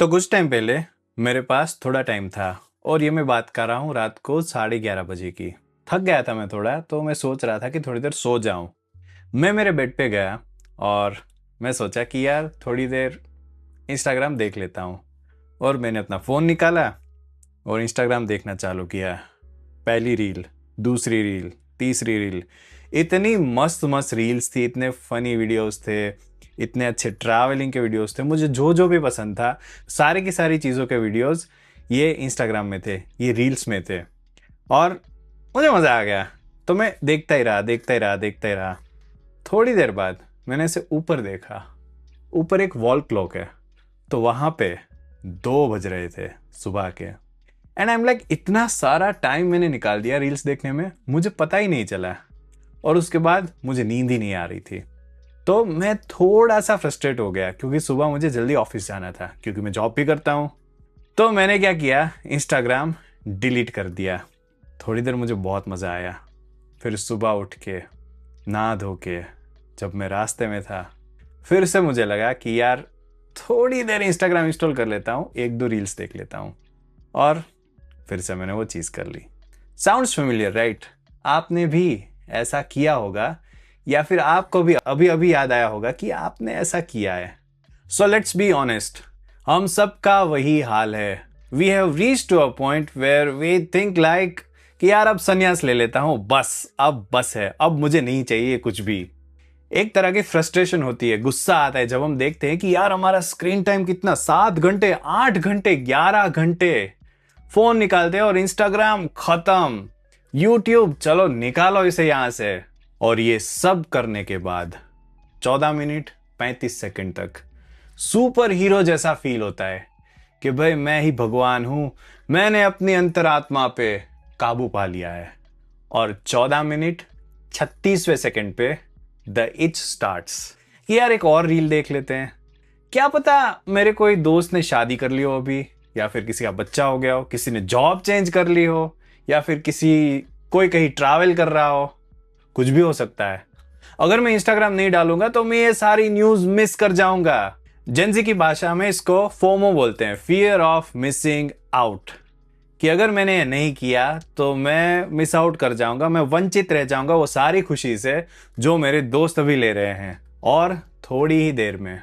तो कुछ टाइम पहले मेरे पास थोड़ा टाइम था और ये मैं बात कर रहा हूँ रात को 11:30 बजे की। थक गया था मैं थोड़ा, तो मैं सोच रहा था कि थोड़ी देर सो जाऊं। मैं मेरे बेड पे गया और मैं सोचा कि यार थोड़ी देर इंस्टाग्राम देख लेता हूँ। और मैंने अपना फ़ोन निकाला और इंस्टाग्राम देखना चालू किया। पहली रील, दूसरी रील, तीसरी रील, इतनी मस्त मस्त रील्स थी, इतने फनी वीडियोस थे, इतने अच्छे ट्रैवलिंग के वीडियोस थे। मुझे जो जो भी पसंद था, सारी की सारी चीज़ों के वीडियोस ये इंस्टाग्राम में थे, ये रील्स में थे। और मुझे मज़ा आ गया, तो मैं देखता ही रहा, देखता ही रहा, देखता ही रहा। थोड़ी देर बाद मैंने इसे ऊपर देखा। ऊपर एक वॉल क्लॉक है, तो वहाँ पे 2 बज रहे थे सुबह के। एंड आई एम लाइक, इतना सारा टाइम मैंने निकाल दिया रील्स देखने में, मुझे पता ही नहीं चला। और उसके बाद मुझे नींद ही नहीं आ रही थी। तो मैं थोड़ा सा फ्रस्ट्रेट हो गया, क्योंकि सुबह मुझे जल्दी ऑफिस जाना था, क्योंकि मैं जॉब भी करता हूँ। तो मैंने क्या किया, इंस्टाग्राम डिलीट कर दिया। थोड़ी देर मुझे बहुत मज़ा आया। फिर सुबह उठ के नहा धो के जब मैं रास्ते में था, फिर से मुझे लगा कि यार थोड़ी देर इंस्टाग्राम इंस्टॉल कर लेता हूँ, एक दो रील्स देख लेता हूँ। और फिर से मैंने वो चीज़ कर ली। Sounds familiar right? आपने भी ऐसा किया होगा, या फिर आपको भी अभी अभी याद आया होगा कि आपने ऐसा किया है। सो लेट्स बी ऑनेस्ट, हम सबका वही हाल है। We have reach to a point where we think like कि यार अब संन्यास ले लेता हूं, बस अब बस है, अब मुझे नहीं चाहिए कुछ भी। एक तरह की फ्रस्ट्रेशन होती है, गुस्सा आता है जब हम देखते हैं कि यार हमारा स्क्रीन टाइम कितना, 7 घंटे, 8 घंटे, 11 घंटे फोन निकालते हैं और इंस्टाग्राम खत्म, यूट्यूब चलो निकालो इसे यहां से। और ये सब करने के बाद 14 मिनट 35 सेकंड तक सुपर हीरो जैसा फील होता है कि भाई मैं ही भगवान हूं, मैंने अपनी अंतरात्मा पे काबू पा लिया है। और 14 मिनट 36वें सेकंड पे द इच स्टार्ट्स कि यार एक और रील देख लेते हैं। क्या पता मेरे कोई दोस्त ने शादी कर ली हो अभी, या फिर किसी का बच्चा हो गया हो, किसी ने जॉब चेंज कर ली हो, या फिर कोई कहीं ट्रैवल कर रहा हो। कुछ भी हो सकता है। अगर मैं इंस्टाग्राम नहीं डालूंगा तो मैं ये सारी न्यूज मिस कर जाऊंगा। जेंजी की भाषा में इसको फोमो बोलते हैं, फियर ऑफ मिसिंग आउट। कि अगर मैंने ये नहीं किया तो मैं मिस आउट कर जाऊंगा, मैं वंचित रह जाऊंगा वो सारी खुशी से जो मेरे दोस्त अभी ले रहे हैं। और थोड़ी ही देर में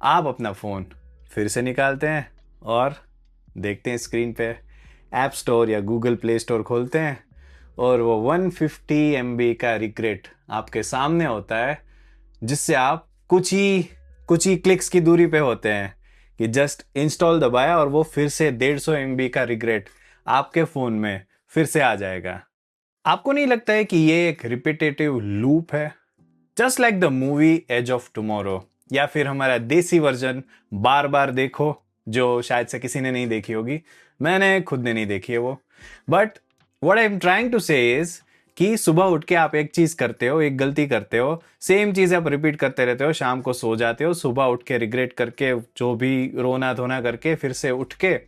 आप अपना फोन फिर से निकालते हैं और देखते हैं स्क्रीन पे, ऐप स्टोर या गूगल प्ले स्टोर खोलते हैं और वो 150 MB का रिग्रेट आपके सामने होता है, जिससे आप कुछ ही क्लिक्स की दूरी पे होते हैं कि जस्ट इंस्टॉल दबाया और वो फिर से 150 MB का रिग्रेट आपके फोन में फिर से आ जाएगा। आपको नहीं लगता है कि ये एक रिपीटेटिव लूप है? Just like the movie Edge of Tomorrow, या फिर हमारा देसी वर्जन बार बार देखो, जो शायद से किसी ने नहीं देखी होगी। मैंने खुद ने नहीं देखी है वो। But what I am trying to say is कि सुबह उठ के आप एक चीज करते हो, एक गलती करते हो, सेम चीज आप रिपीट करते रहते हो, शाम को सो जाते हो, सुबह उठ के रिग्रेट करके, जो भी रोना धोना करके फिर से उठ के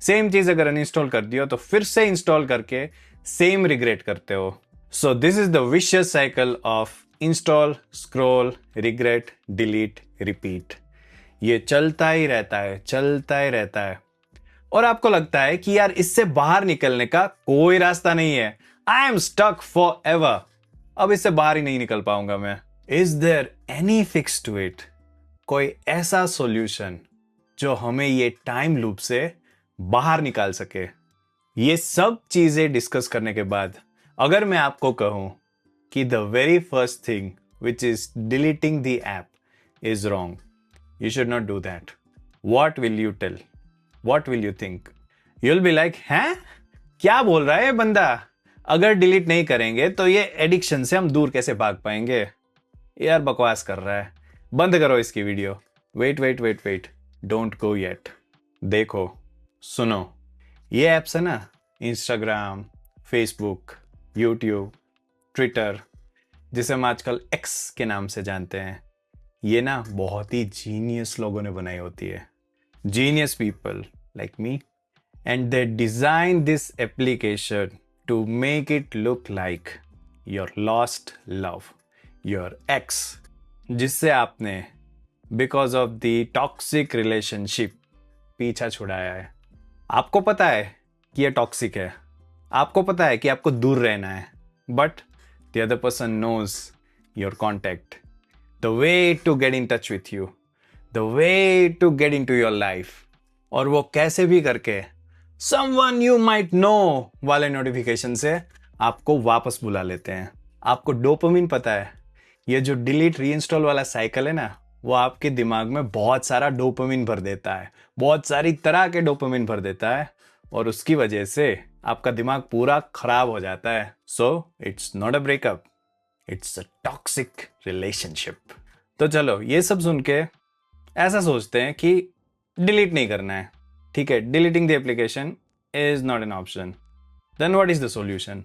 सेम चीज अगर अनइंस्टॉल कर दियो तो फिर से इंस्टॉल करके सेम रिग्रेट करते हो। So this is the vicious cycle of install, scroll, regret, delete, repeat. ये चलता ही रहता है, चलता ही रहता है। और आपको लगता है कि यार इससे बाहर निकलने का कोई रास्ता नहीं है, I am stuck forever, अब इससे बाहर ही नहीं निकल पाऊंगा मैं। Is there any fix to it? कोई ऐसा सॉल्यूशन जो हमें ये टाइम लूप से बाहर निकाल सके? ये सब चीजें डिस्कस करने के बाद अगर मैं आपको कहूं कि the very first thing which is deleting the app is wrong, you should not do that, what will you tell? What will you think? You'll be like, हैं क्या बोल रहा है ये बंदा? अगर डिलीट नहीं करेंगे तो ये एडिक्शन से हम दूर कैसे भाग पाएंगे? यार बकवास कर रहा है, बंद करो इसकी video. Wait wait wait wait, don't go yet. देखो, सुनो, ये ऐप्स है ना, इंस्टाग्राम, फेसबुक, यूट्यूब, ट्विटर, जिसे हम आजकल एक्स के नाम से जानते हैं, ये ना बहुत ही जीनियस लोगों ने बनाई होती है। Genius people like me, and they design this application to make it look like your lost love, your ex, जिससे आपने because of the toxic relationship पीछा छुड़ाया है। आपको पता है कि ये टॉक्सिक है, आपको पता है कि आपको दूर रहना है, but the other person knows your contact, the way to get in touch with you, the way to get into your life, और वो कैसे भी करके समवन यू माइट नो वाले नोटिफिकेशन से आपको वापस बुला लेते हैं। आपको डोपामिन पता है, ये जो डिलीट रीइंस्टॉल वाला साइकिल है ना, वो आपके दिमाग में बहुत सारा डोपामिन भर देता है, बहुत सारी तरह के डोपामिन भर देता है, और उसकी वजह से आपका दिमाग पूरा खराब हो जाता है। So it's not a breakup, it's a toxic relationship. तो चलो ये सब सुन के ऐसा सोचते हैं कि डिलीट नहीं करना है, ठीक है, deleting the application is not an option. Then what is the solution?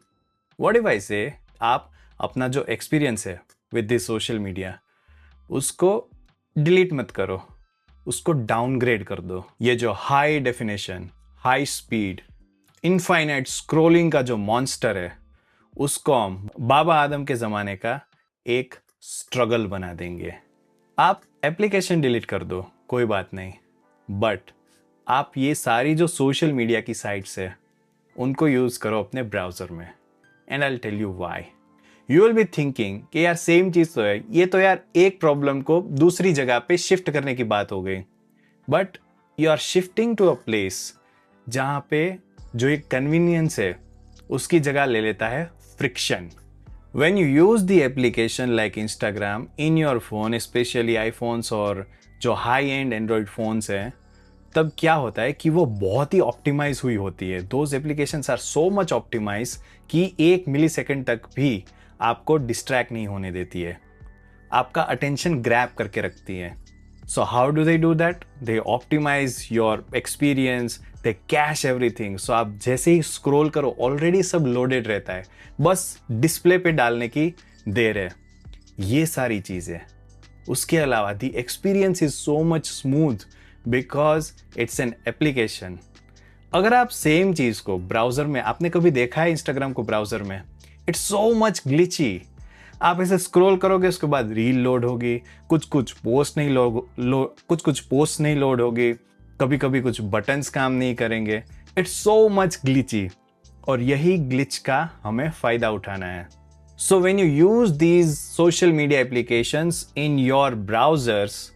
What if I say आप अपना जो एक्सपीरियंस है विद दिस सोशल मीडिया उसको डिलीट मत करो, उसको डाउनग्रेड कर दो। ये जो high definition, high speed, infinite scrolling का जो मॉन्स्टर है, उसको हम बाबा आदम के ज़माने का एक स्ट्रगल बना देंगे। आप एप्लीकेशन डिलीट कर दो, कोई बात नहीं, बट आप ये सारी जो सोशल मीडिया की साइट्स है उनको यूज़ करो अपने ब्राउज़र में। And I will tell you why. You will be thinking कि यार सेम चीज़ तो है, ये तो यार एक प्रॉब्लम को दूसरी जगह पे शिफ्ट करने की बात हो गई, but you are shifting to a place जहाँ पे जो एक कन्वीनियंस है उसकी जगह ले लेता है friction. When you use the application like Instagram in your phone, especially iPhones और जो हाई एंड एंड्रॉयड फोन्स हैं, तब क्या होता है कि वो बहुत ही ऑप्टिमाइज हुई होती है। Those applications are so much optimize कि 1 मिली सेकेंड तक भी आपको डिस्ट्रैक्ट नहीं होने देती है, आपका अटेंशन ग्रैब करके रखती है। So how do they do that? They optimise your experience, they cache everything. So आप जैसे ही स्क्रॉल करो ऑलरेडी सब लोडेड रहता है, बस डिस्प्ले पे डालने की देर है। ये सारी चीज़ें, उसके अलावा the experience is so much smooth because it's an application. अगर आप सेम चीज़ को ब्राउज़र में, आपने कभी देखा है इंस्टाग्राम को ब्राउज़र में, इट्स सो मच ग्लिची। आप इसे स्क्रॉल करोगे, उसके बाद रील लोड होगी, कुछ पोस्ट नहीं लोड होगी, कभी कभी कुछ बटन्स काम नहीं करेंगे। इट्स सो मच ग्लिची, और यही ग्लिच का हमें फायदा उठाना है। So when you use these social media applications in your browsers,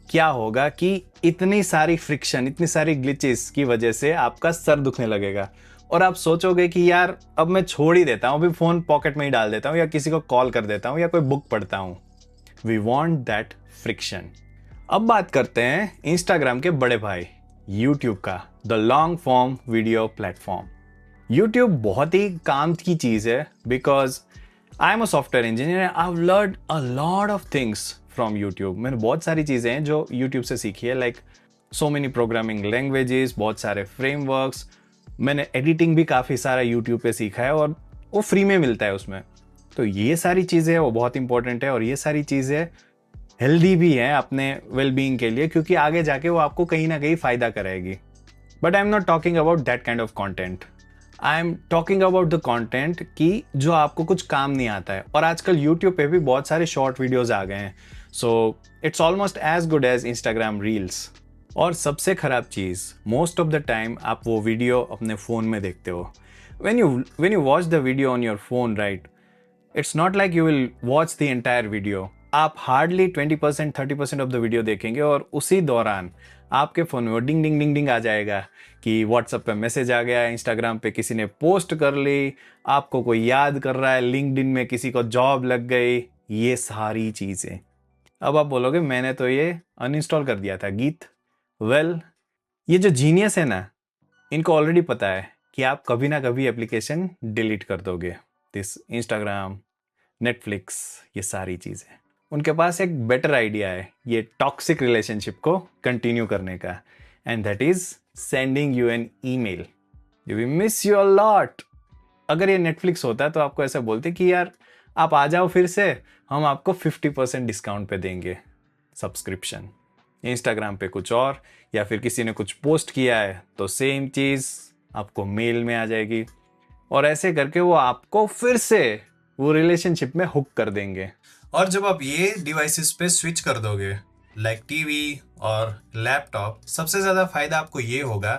क्या होगा कि इतनी सारी फ्रिक्शन, इतनी सारी ग्लिचेस की वजह से आपका सर दुखने लगेगा, और आप सोचोगे कि यार अब मैं छोड़ ही देता हूँ, अभी फ़ोन पॉकेट में ही डाल देता हूँ, या किसी को कॉल कर देता हूँ, या कोई बुक पढ़ता हूँ। We want that friction. अब बात करते हैं इंस्टाग्राम के बड़े भाई यूट्यूब का, the long form video platform. YouTube बहुत ही काम की चीज़ है because I am a software engineer, I have learn a lot of things from YouTube. मैंने बहुत सारी चीज़ें हैं जो यूट्यूब से सीखी है, like so many programming languages, बहुत सारे फ्रेमवर्क्स। मैंने एडिटिंग भी काफ़ी सारा यूट्यूब पे सीखा है, और वो फ्री में मिलता है उसमें। तो ये सारी चीज़ें वो बहुत इंपॉर्टेंट है, और ये सारी चीज़ें हेल्दी भी हैं अपने वेलबींग के लिए, क्योंकि आगे जाके वो आपको कहीं ना कहीं फ़ायदा करेगी। But I am not talking about that kind of content. I am talking about the content कि जो आपको कुछ काम नहीं आता है। और आजकल यूट्यूब पे भी बहुत सारे शॉर्ट वीडियोज़ आ गए हैं, so it's almost as good as Instagram reels. और सबसे ख़राब चीज़, मोस्ट ऑफ द टाइम आप वो वीडियो अपने फ़ोन में देखते हो। when you watch the video on your phone, right, it's not like you will watch the entire video. आप हार्डली 20% 30% ऑफ द वीडियो देखेंगे, और उसी दौरान आपके फ़ोन में वो डिंग डिंग डिंग डिंग आ जाएगा कि व्हाट्सएप पे मैसेज आ गया, इंस्टाग्राम पे किसी ने पोस्ट कर ली, आपको कोई याद कर रहा है, लिंक्डइन में किसी को जॉब लग गई, ये सारी चीज़ें। अब आप बोलोगे मैंने तो ये अनइंस्टॉल कर दिया था गीत। वेल, ये जो जीनियस है ना, इनको ऑलरेडी पता है कि आप कभी ना कभी एप्लीकेशन डिलीट कर दोगे। दिस इंस्टाग्राम, नेटफ्लिक्स, ये सारी चीज़ें, उनके पास एक बेटर आइडिया है ये टॉक्सिक रिलेशनशिप को कंटिन्यू करने का, and that is sending you an email. We miss you a lot. अगर ये नेटफ्लिक्स होता तो आपको ऐसा बोलते कि यार आप आ जाओ फिर से, हम आपको 50% डिस्काउंट पे देंगे सब्सक्रिप्शन। इंस्टाग्राम पे कुछ और, या फिर किसी ने कुछ पोस्ट किया है तो सेम चीज़ आपको मेल में आ जाएगी, और ऐसे करके वो आपको फिर से वो रिलेशनशिप में हुक कर देंगे। और जब आप ये डिवाइसेस पे स्विच कर दोगे, लाइक टीवी और लैपटॉप, सबसे ज़्यादा फायदा आपको ये होगा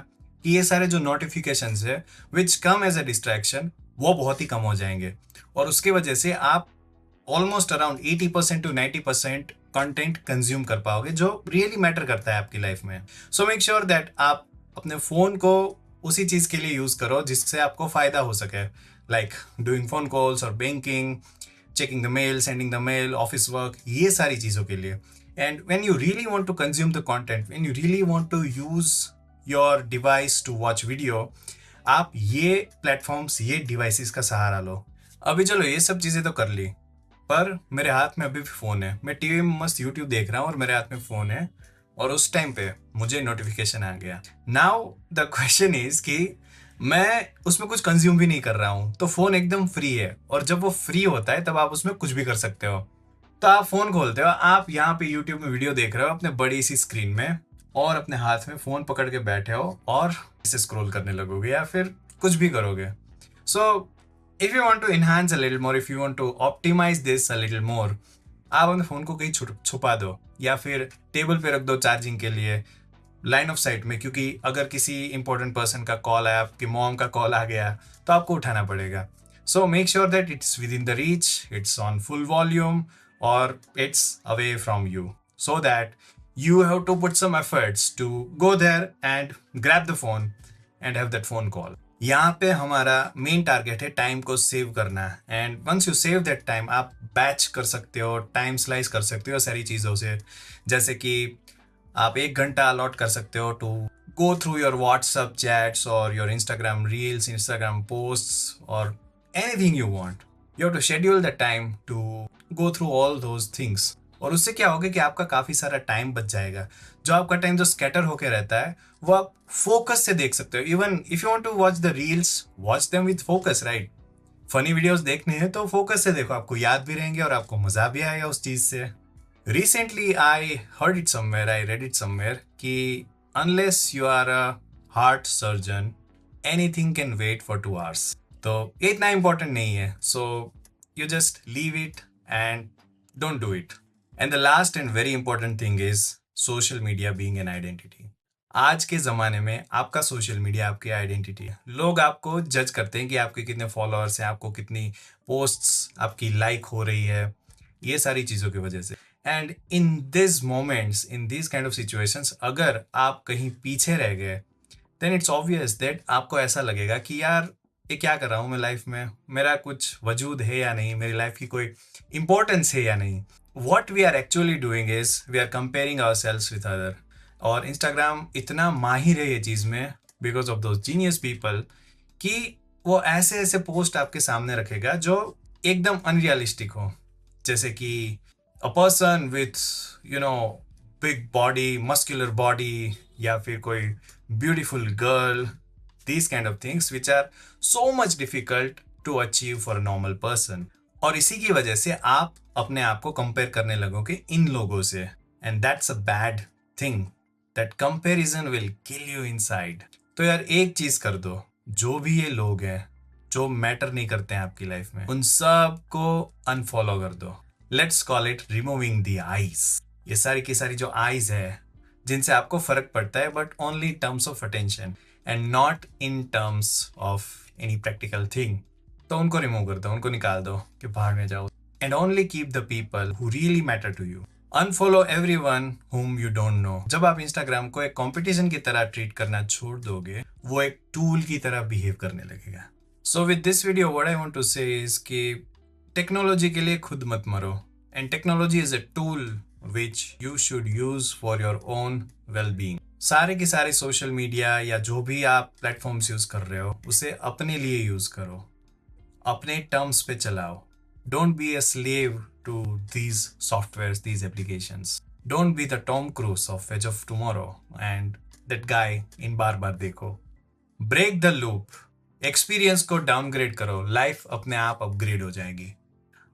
कि ये सारे जो नोटिफिकेशंस है विच कम एज अ डिस्ट्रैक्शन, वो बहुत ही कम हो जाएंगे और उसकी वजह से आप almost around 80% to 90% content consume कर पाओगे जो रियली मैटर करता है आपकी लाइफ में। सो मेक श्योर दैट आप अपने फ़ोन को उसी चीज़ के लिए यूज़ करो जिससे आपको फ़ायदा हो सके, लाइक डूइंग फ़ोन कॉल्स और banking, checking the mail, sending the mail, office work, ये सारी चीज़ों के लिए। And when you really want to consume the content, when you really want to use your device to watch video, आप ये platforms, ये devices का सहारा लो। अभी चलो ये सब चीज़ें तो कर ली, पर मेरे हाथ में अभी भी फ़ोन है। मैं टीवी में मस्त यूट्यूब देख रहा हूँ और मेरे हाथ में फ़ोन है और उस टाइम पे मुझे नोटिफिकेशन आ गया। नाउ द क्वेश्चन इज कि मैं उसमें कुछ कंज्यूम भी नहीं कर रहा हूँ, तो फ़ोन एकदम फ्री है और जब वो फ्री होता है तब आप उसमें कुछ भी कर सकते हो। तो आप फ़ोन खोलते हो, आप यहाँ पे यूट्यूब में वीडियो देख रहे हो अपने बड़ी सी स्क्रीन में और अपने हाथ में फ़ोन पकड़ के बैठे हो और इसे स्क्रॉल करने लगोगे या फिर कुछ भी करोगे। So if you want to enhance a little more, if you want to optimize this a little more, आप अपने फ़ोन को कहीं छुपा दो या फिर टेबल पे रख दो चार्जिंग के लिए, लाइन ऑफ साइट में, क्योंकि अगर किसी इंपॉर्टेंट पर्सन का कॉल आया, आपकी मॉम का कॉल आ गया, तो आपको उठाना पड़ेगा। So make sure that it's within the reach, it's on full volume और it's away from you, so that you have to put some efforts to go there and grab the phone and have that phone call. यहाँ पे हमारा main target है time को save करना, and once you save that time आप batch कर सकते हो, टाइम स्लाइस कर सकते हो सारी चीज़ों से। जैसे कि आप 1 घंटा अलॉट कर सकते हो to go through your WhatsApp chats और your Instagram reels, Instagram posts और anything you want. You have to schedule the time to go through all those things और उससे क्या होगा कि आपका काफ़ी सारा टाइम बच जाएगा। जो आपका टाइम जो स्कैटर होके रहता है वो आप फोकस से देख सकते हो। Even if you want to watch the reels, watch them with focus, right. Funny videos देखने हैं तो फोकस से देखो, आपको याद भी रहेंगे और आपको मजा भी आएगा उस चीज़ से। Recently I heard it somewhere, I read it somewhere कि unless you are a heart surgeon, anything can wait for 2 hours। तो ये इतना इंपॉर्टेंट नहीं है, so you just leave it and don't do it. And the last and very important thing is social media being an identity. आज के ज़माने में आपका सोशल मीडिया आपकी आइडेंटिटी है। लोग आपको जज करते हैं कि आपके कितने फॉलोअर्स हैं, आपको कितनी पोस्ट्स आपकी लाइक हो रही है, ये सारी चीज़ों की वजह से। And in this moments, in this kind of situations, अगर आप कहीं पीछे रह गए देन इट्स ऑब्वियस दैट आपको ऐसा लगेगा कि यार ये क्या कर रहा हूँ मैं लाइफ में, मेरा कुछ वजूद है या नहीं, मेरी लाइफ की कोई इंपॉर्टेंस है या नहीं। What we are actually doing is we are comparing ourselves with other. और इंस्टाग्राम इतना माहिर है ये चीज़ में because of those genius people कि वो ऐसे ऐसे पोस्ट आपके सामने रखेगा जो एकदम अनरियलिस्टिक हो। जैसे कि a person with you know big body, muscular body, या फिर कोई beautiful girl, these kind of things which are so much difficult to achieve for a normal person। और इसी की वजह से आप अपने आप को कंपेयर करने लगोगे इन लोगों से, and that's a bad thing. That comparison will kill you inside. तो यार एक चीज कर दो, जो भी ये लोग हैं जो मैटर नहीं करते हैं आपकी लाइफ में, उन सब को अनफॉलो कर दो। Let's call it removing the eyes. ये सारी की सारी जो आईज है जिनसे आपको फर्क पड़ता है, but only terms of attention and not in terms of any practical thing, तो उनको रिमूव कर दो, उनको निकाल दो कि बाहर में जाओ। And only keep the people who really matter to you. Unfollow everyone whom you don't know। जब आप इंस्टाग्राम को एक कंपटीशन की तरह ट्रीट करना छोड़ दोगे, वो एक टूल की तरह बिहेव करने लगेगा। So with this video what I want to say is कि टेक्नोलॉजी के लिए खुद मत मरो, and technology is a tool which you should use for your own well being. सारे के सारे सोशल मीडिया या जो भी आप प्लेटफॉर्म्स यूज कर रहे हो उसे अपने लिए यूज करो, अपने टर्म्स पे चलाओ। Don't be a slave to these softwares, these applications। Don't be the Tom Cruise of Edge of Tomorrow and that guy in बार बार देखो। ब्रेक द लूप, एक्सपीरियंस को डाउनग्रेड करो, लाइफ अपने आप अपग्रेड हो जाएगी।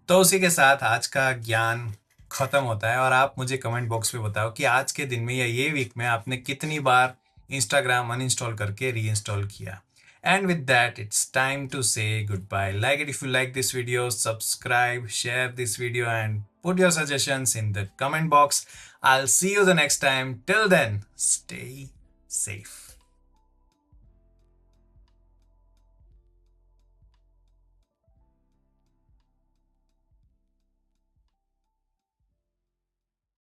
तो उसी के साथ आज का ज्ञान खत्म होता है और आप मुझे कमेंट बॉक्स में बताओ कि आज के दिन में या ये वीक में आपने कितनी बार इंस्टाग्राम अनइंस्टॉल करके रीइंस्टॉल किया। And with that, it's time to say goodbye. Like it if you like this video, subscribe, share this video, and Put your suggestions in the comment box. I'll see you the next time. Till then, stay safe.